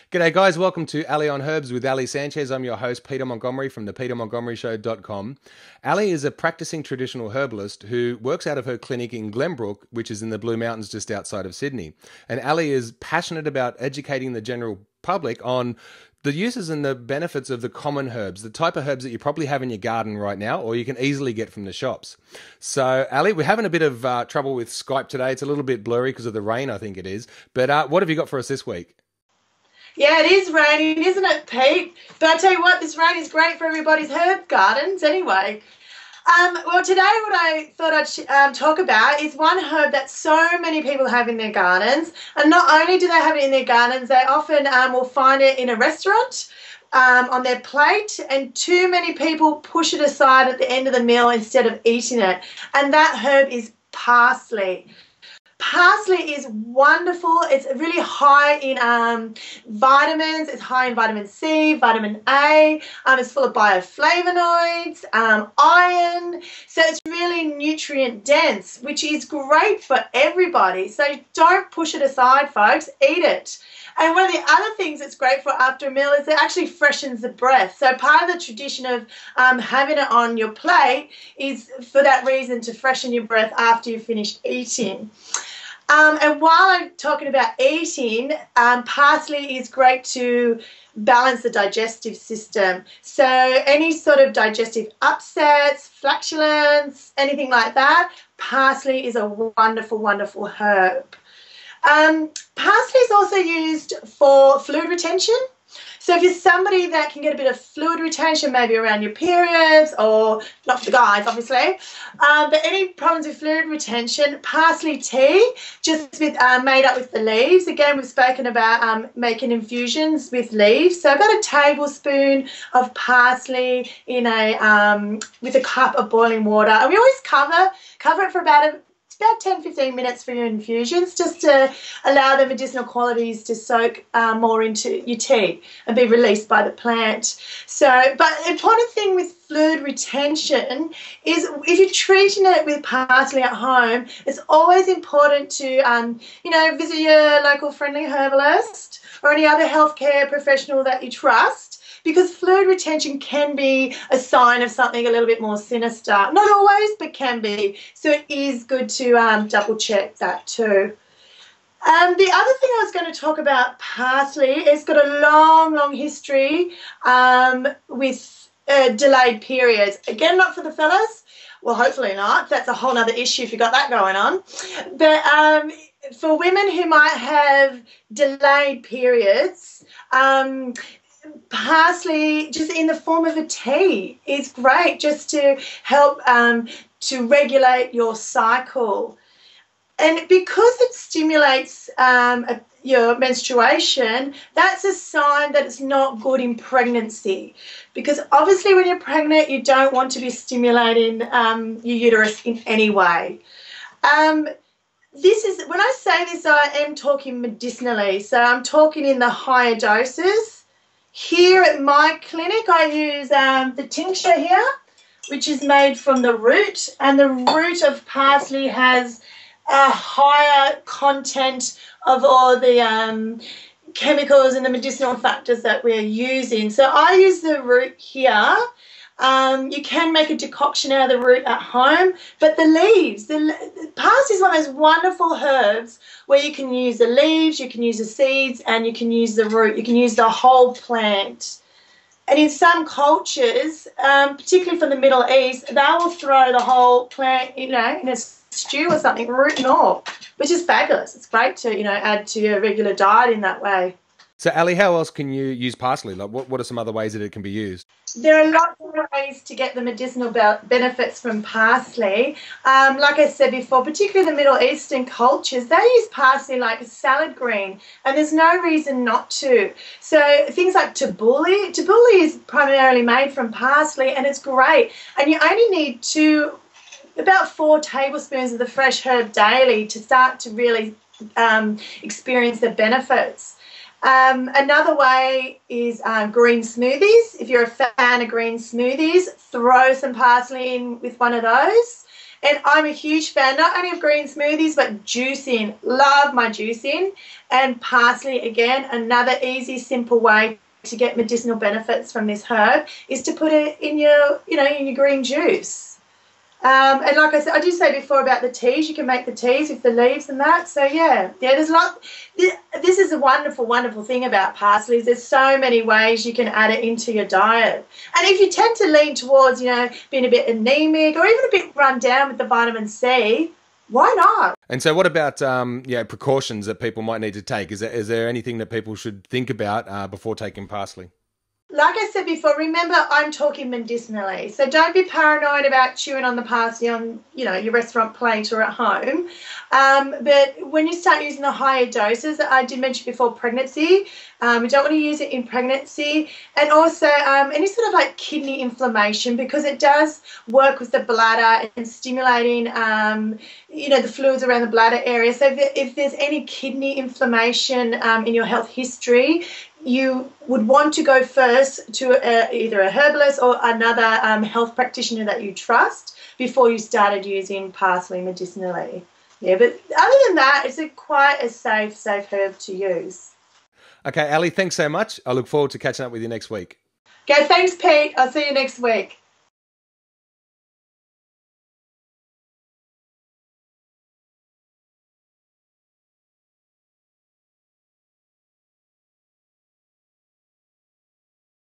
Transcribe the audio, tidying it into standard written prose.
G'day guys, welcome to Ally on Herbs with Ally Sanchez. I'm your host, Peter Montgomery from the petermontgomeryshow.com. Ally is a practicing traditional herbalist who works out of her clinic in Glenbrook, which is in the Blue Mountains just outside of Sydney. And Ally is passionate about educating the general public on the uses and the benefits of the common herbs, the type of herbs that you probably have in your garden right now, or you can easily get from the shops. So, Ally, we're having a bit of trouble with Skype today. It's a little bit blurry because of the rain, I think it is. But what have you got for us this week? Yeah, it is raining, isn't it, Pete? But I tell you what, this rain is great for everybody's herb gardens anyway. Well, today what I thought I'd talk about is one herb that so many people have in their gardens. And not only do they have it in their gardens, they often will find it in a restaurant on their plate, and too many people push it aside at the end of the meal instead of eating it. And that herb is parsley. Parsley is wonderful. It's really high in vitamins. It's high in vitamin C, vitamin A. It's full of bioflavonoids, iron. So it's really nutrient dense, which is great for everybody. So don't push it aside, folks. Eat it. And one of the other things it's great for after a meal is it actually freshens the breath. So part of the tradition of having it on your plate is for that reason, to freshen your breath after you've finished eating. And while I'm talking about eating, parsley is great to balance the digestive system. So any sort of digestive upsets, flatulence, anything like that, parsley is a wonderful, wonderful herb. Parsley is also used for fluid retention. So if you're somebody that can get a bit of fluid retention, maybe around your periods, or not for the guys, obviously, but any problems with fluid retention, parsley tea, just with made up with the leaves. Again, we've spoken about making infusions with leaves. So about a tablespoon of parsley in with a cup of boiling water. And we always cover it for about 10-15 minutes for your infusions, just to allow the medicinal qualities to soak more into your tea and be released by the plant. So, but the important thing with fluid retention is if you're treating it with parsley at home, it's always important to, visit your local friendly herbalist or any other healthcare professional that you trust, because fluid retention can be a sign of something a little bit more sinister. Not always, but can be. So it is good to double check that too. The other thing I was going to talk about parsley, it's got a long, long history with delayed periods. Again, not for the fellas. Well, hopefully not. That's a whole other issue if you've got that going on. But for women who might have delayed periods, parsley, just in the form of a tea, is great just to help to regulate your cycle. And because it stimulates your menstruation, that's a sign that it's not good in pregnancy. Because obviously when you're pregnant, you don't want to be stimulating your uterus in any way. When I say this, I am talking medicinally. So I'm talking in the higher doses. Here at my clinic, I use the tincture here, which is made from the root. And the root of parsley has a higher content of all the chemicals and the medicinal factors that we're using. So I use the root here. You can make a decoction out of the root at home, but the leaves, parsley is one of those wonderful herbs where you can use the leaves, you can use the seeds, and you can use the root. You can use the whole plant. And in some cultures, particularly from the Middle East, they will throw the whole plant, in a stew or something, root and all, which is fabulous. It's great to, add to your regular diet in that way. So, Ally, how else can you use parsley? Like, what are some other ways that it can be used? There are lots of ways to get the medicinal benefits from parsley. Like I said before, particularly the Middle Eastern cultures, they use parsley like a salad green, and there's no reason not to. So things like tabbouleh is primarily made from parsley, and it's great. And you only need about 4 tablespoons of the fresh herb daily to start to really experience the benefits. Another way is green smoothies. If you're a fan of green smoothies, throw some parsley in with one of those. And I'm a huge fan, not only of green smoothies, but juicing. Love my juicing. And parsley, again, another easy, simple way to get medicinal benefits from this herb is to put it in your, in your green juice. And like I said, I did say before about the teas. You can make the teas with the leaves and that. So there's a lot. This is a wonderful, wonderful thing about parsley. There's so many ways you can add it into your diet. And if you tend to lean towards, being a bit anemic or even a bit run down with the vitamin C, why not? And so what about precautions that people might need to take? Is there anything that people should think about before taking parsley? Like I said before, remember I'm talking medicinally. So don't be paranoid about chewing on the parsley on, your restaurant plate or at home. But when you start using the higher doses, I did mention before pregnancy, we don't want to use it in pregnancy. And also any sort of like kidney inflammation, because it does work with the bladder and stimulating, the fluids around the bladder area. So if there's any kidney inflammation in your health history, you would want to go first to either a herbalist or another health practitioner that you trust before you started using parsley medicinally. Yeah, but other than that, it's quite a safe herb to use. Okay, Ally, thanks so much. I look forward to catching up with you next week. Okay, thanks, Pete. I'll see you next week.